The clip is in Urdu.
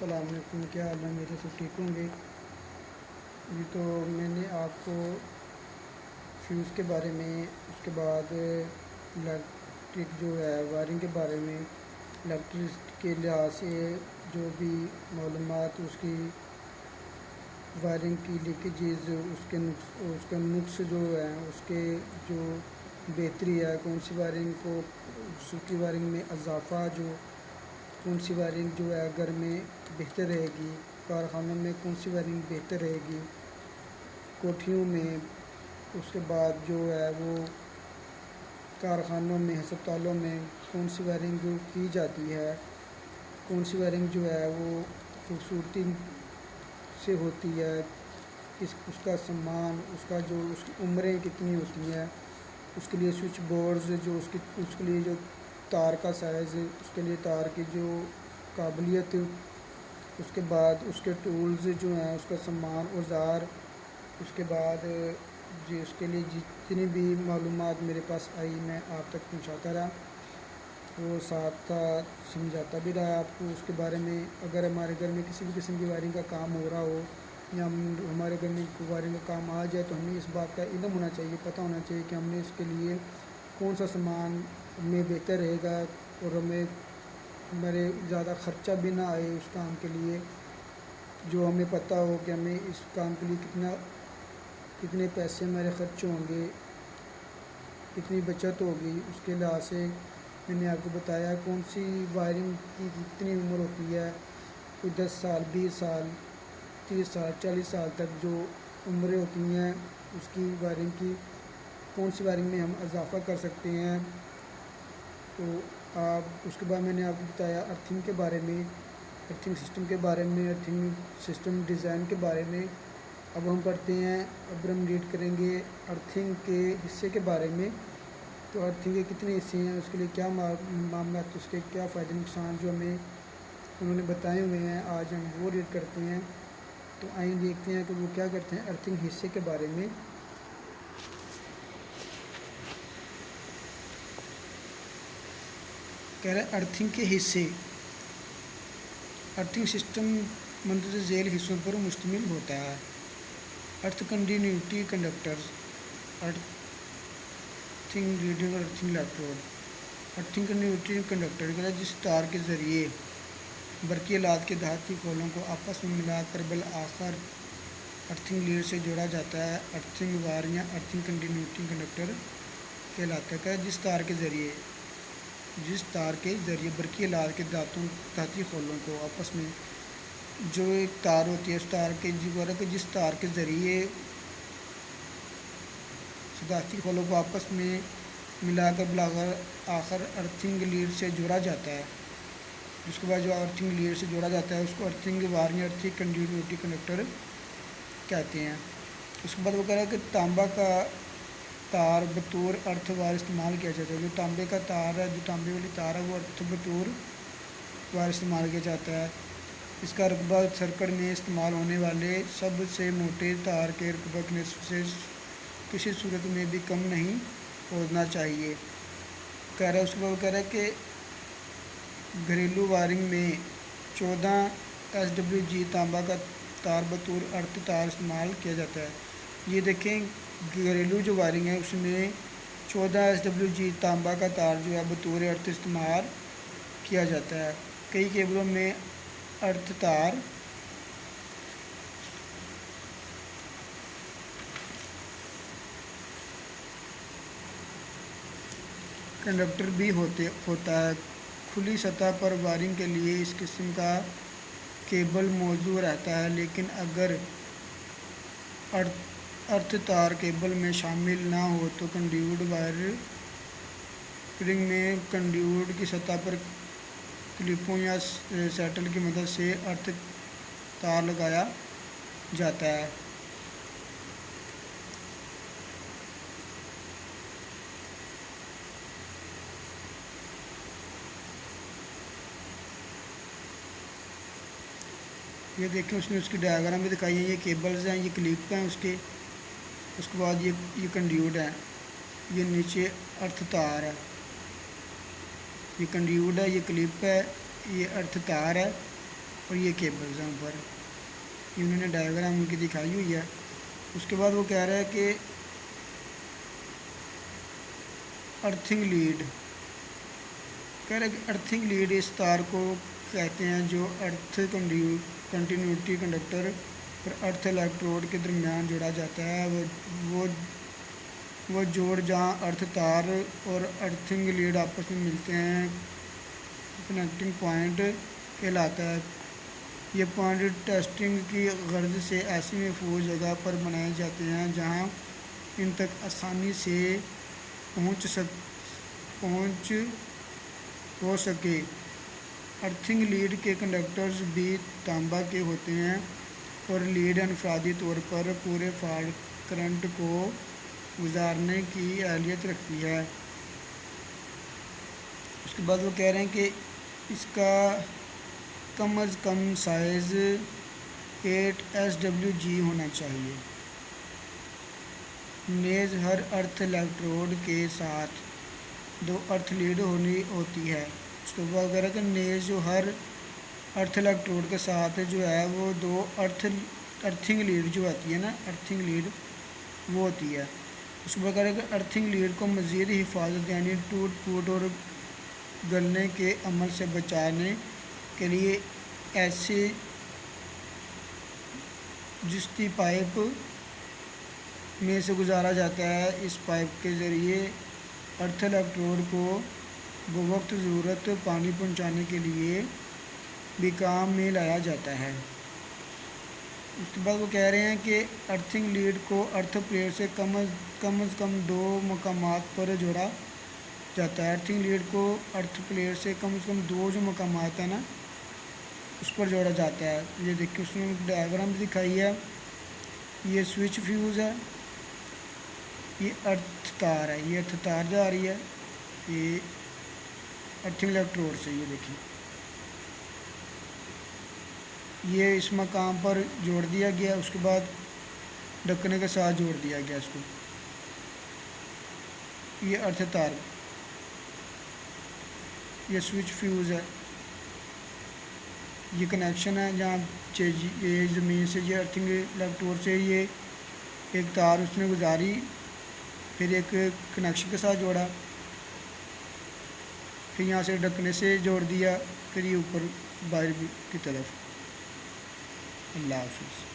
السلام علیکم، کیا حال ہے؟ میرے سے ٹھیک ہوں گے جی؟ تو میں نے آپ کو فیوز کے بارے میں، اس کے بعد الیکٹرک جو ہے وائرنگ کے بارے میں، الیکٹرک کے لحاظ سے جو بھی معلومات، اس کی وائرنگ کی لیکیجز، اس کا نقص جو ہے، اس کے جو بہتری ہے، کون سی وائرنگ کو، اس کی وائرنگ میں اضافہ، جو کون سی وائرنگ جو ہے گھر میں بہتر رہے گی، کارخانوں میں کون سی وائرنگ بہتر رہے گی، کوٹھیوں میں، اس کے بعد جو ہے وہ کارخانوں میں، ہسپتالوں میں کون سی وائرنگ کی جاتی ہے، کون سی وائرنگ جو ہے وہ خوبصورتی سے ہوتی ہے، اس کا سامان، اس کی عمریں کتنی ہوتی ہیں، اس کے لیے سوئچ بورڈز، جو اس کے لیے جو تار کا سائز، اس کے لیے تار کی جو قابلیت، اس کے بعد اس کے ٹولز جو ہیں، اس کا سامان، اوزار، اس کے بعد جی اس کے لیے جتنی بھی معلومات میرے پاس آئی میں آپ تک پہنچاتا رہا، وہ ساتھ سمجھاتا بھی رہا آپ کو اس کے بارے میں۔ اگر ہمارے گھر میں کسی بھی قسم کی وائرنگ کا کام ہو رہا ہو، یا ہمارے گھر میں وائرنگ کا کام آ جائے، تو ہمیں اس بات کا علم ہونا چاہیے، پتہ ہونا چاہیے کہ ہم نے اس کے لیے کون سا سامان ہمیں بہتر رہے گا، اور ہمارے زیادہ خرچہ بھی نہ آئے اس کام کے لیے، جو ہمیں پتہ ہو کہ ہمیں اس کام کے لیے کتنے پیسے ہمارے خرچ ہوں گے، کتنی بچت ہوگی۔ اس کے لحاظ سے میں نے آپ کو بتایا کون سی وائرنگ کی کتنی عمر ہوتی ہے، کوئی 10 سال، 20 سال، 30 سال، 40 سال تک جو عمریں ہوتی ہیں اس کی وائرنگ کی، کون سی وائرنگ میں ہم اضافہ کر سکتے ہیں۔ تو اس کے بعد میں نے آپ کو بتایا ارتھنگ کے بارے میں، ارتھنگ سسٹم کے بارے میں، ارتھنگ سسٹم ڈیزائن کے بارے میں۔ اب ہم پڑھتے ہیں، اب ہم ریڈ کریں گے ارتھنگ کے حصے کے بارے میں۔ تو ارتھنگ کے کتنے حصے ہیں، اس کے لیے کیا معاملات، اس کے کیا فائدے نقصان جو ہمیں انہوں نے بتائے ہوئے ہیں، آج ہم وہ ریڈ کرتے ہیں۔ تو آئیں دیکھتے ہیں کہ وہ کیا کرتے ہیں ارتھنگ حصے کے بارے میں۔ کہہ رہے ہیں ارتھنگ کے حصے۔ ارتھنگ سسٹم مندرجہ ذیل حصوں پر مشتمل ہوتا ہے: ارتھ کنٹینیوٹی کنڈکٹرز، ارتھنگ ریڈنگ اور earthing electrode. Earthing continuity conductor جس تار کے ذریعے برقی آلات کے دھاتی خولوں کو آپس میں ملا کر بالآخر ارتھنگ لیڈ سے جوڑا جاتا ہے، ارتھنگ وائر یا ارتھنگ کنٹینیوٹی کنڈکٹر کہلاتا ہے۔ جس تار کے ذریعے برقی آلات کے دھاتی خولوں کو آپس میں، جو ایک تار ہوتی ہے، اس تار کے جس تار کے ذریعے دھاتی خولوں کو آپس میں ملا کر بالآخر ارتھنگ لیڈ سے جوڑا جاتا ہے، جس کے بعد جو ارتھنگ لیڈ سے جوڑا جاتا ہے اس کو ارتھنگ وائر یا ارتھنگ کنٹینیوٹی کنڈکٹر کہتے ہیں۔ اس کے بعد وہ کہہ رہا ہے کہ تانبا کا تار بطور ارتھ وائر استعمال کیا جاتا ہے۔ جو تانبے کا تار ہے، جو تانبے والی تار ہے، وہ ارتھ بطور وائر استعمال کیا جاتا ہے۔ اس کا رقبہ سرکٹ میں استعمال ہونے والے سب سے موٹے تار کے رقبہ کے نصف سے کسی صورت میں بھی کم نہیں ہونا چاہیے۔ اس کے بعد وہ کہہ رہا ہے کہ گھریلو وائرنگ میں 14 SWG تانبا کا تار بطور ارتھ تار استعمال کیا جاتا ہے۔ یہ دیکھیں، گھریلو جو وائرنگ ہے اس میں 14 SWG تانبا کا تار جو ہے بطور ارتھ استعمال کیا جاتا ہے۔ کئی کیبلوں میں ارتھ تار کنڈکٹر بھی ہوتا ہے۔ کھلی سطح پر وائرنگ کے لیے اس قسم کا کیبل موزوں رہتا ہے، لیکن اگر ارتھ تار کیبل میں شامل نہ ہو تو کنڈیوڈ وائرنگ میں کنڈیوڈ کی سطح پر کلپوں یا سیٹل کی مدد سے ارتھ تار لگایا جاتا ہے۔ یہ دیکھیں، اس نے اس کی ڈائیگرام بھی دکھائی ہے، یہ کیبلز ہیں، یہ کلپ ہیں اس کے بعد یہ کنڈیوڈ ہے، یہ نیچے ارتھ تار ہے، یہ کنڈیوڈ ہے، یہ کلپ ہے، یہ ارتھ تار ہے، اور یہ کیبلز ہیں اوپر، یہ انہوں نے ڈائیگرام ان کی دکھائی ہوئی ہے۔ اس کے بعد وہ کہہ رہا ہے کہ ارتھنگ لیڈ، کہہ رہا ہے کہ ارتھنگ لیڈ اس تار کو کہتے ہیں جو ارتھ کنٹینیوٹی کنڈکٹر اور ارتھ الیکٹروڈ کے درمیان جوڑا جاتا ہے۔ وہ جوڑ جہاں ارتھ تار اور ارتھنگ لیڈ آپس میں ملتے ہیں کنیکٹنگ پوائنٹ کہلاتا ہے۔ یہ پوائنٹ ٹیسٹنگ کی غرض سے ایسی محفوظ جگہ پر بنائے جاتے ہیں جہاں ان تک آسانی سے پہنچ ہو سکے۔ ارتھنگ لیڈ کے کنڈکٹرز بھی تانبا کے ہوتے ہیں اور لیڈ انفرادی طور پر پورے فالٹ کرنٹ کو گزارنے کی اہلیت رکھتی ہے۔ اس کے بعد وہ کہہ رہے ہیں کہ اس کا کم از کم سائز 8 SWG ہونا چاہیے۔ نیز ہر ارتھ الیکٹروڈ کے ساتھ 2 ارتھ لیڈ ہوتی ہے۔ اس کے بعد کہہ رہا ہے کہ نیز جو ہر ارتھ الیکٹروڈ کے ساتھ جو ہے وہ 2 ارتھنگ لیڈ جو آتی ہے نا، ارتھنگ لیڈ وہ ہوتی ہے۔ اس کے بعد کہہ رہا ہے کہ ارتھنگ لیڈ کو مزید حفاظت یعنی ٹوٹ پھوٹ اور گلنے کے عمل سے بچانے کے لیے ایسے جستی پائپ میں سے گزارا جاتا ہے۔ اس پائپ کے ذریعے ارتھ الیکٹروڈ کو بوقت ضرورت پانی پہنچانے کے لیے بھی کام میں لایا جاتا ہے۔ اس کے بعد وہ کہہ رہے ہیں کہ ارتھنگ لیڈ کو ارتھ پلیٹ سے کم از کم 2 مقامات پر جوڑا جاتا ہے۔ ارتھنگ لیڈ کو ارتھ پلیٹ سے کم از کم 2 جو مقامات ہیں نا اس پر جوڑا جاتا ہے۔ یہ دیکھیں اس میں ڈائیگرام بھی دکھائی ہے۔ یہ سوئچ فیوز ہے، یہ ارتھ تار ہے، یہ ارتھ تار جا رہی ہے یہ ارتھنگ الیکٹروڈ سے، یہ دیکھیں یہ اس مقام پر جوڑ دیا گیا، اس کے بعد ڈھکنے کے ساتھ جوڑ دیا گیا اس کو۔ یہ ارتھ تار، یہ سوئچ فیوز ہے، یہ کنیکشن ہے جہاں یہ زمین سے یہ ارتھنگ الیکٹروڈ سے یہ ایک تار اس نے گزاری، پھر ایک کنیکشن کے ساتھ جوڑا، پھر یہاں سے ڈھکنے سے جوڑ دیا، پھر یہ اوپر باہر کی طرف۔ اللہ حافظ۔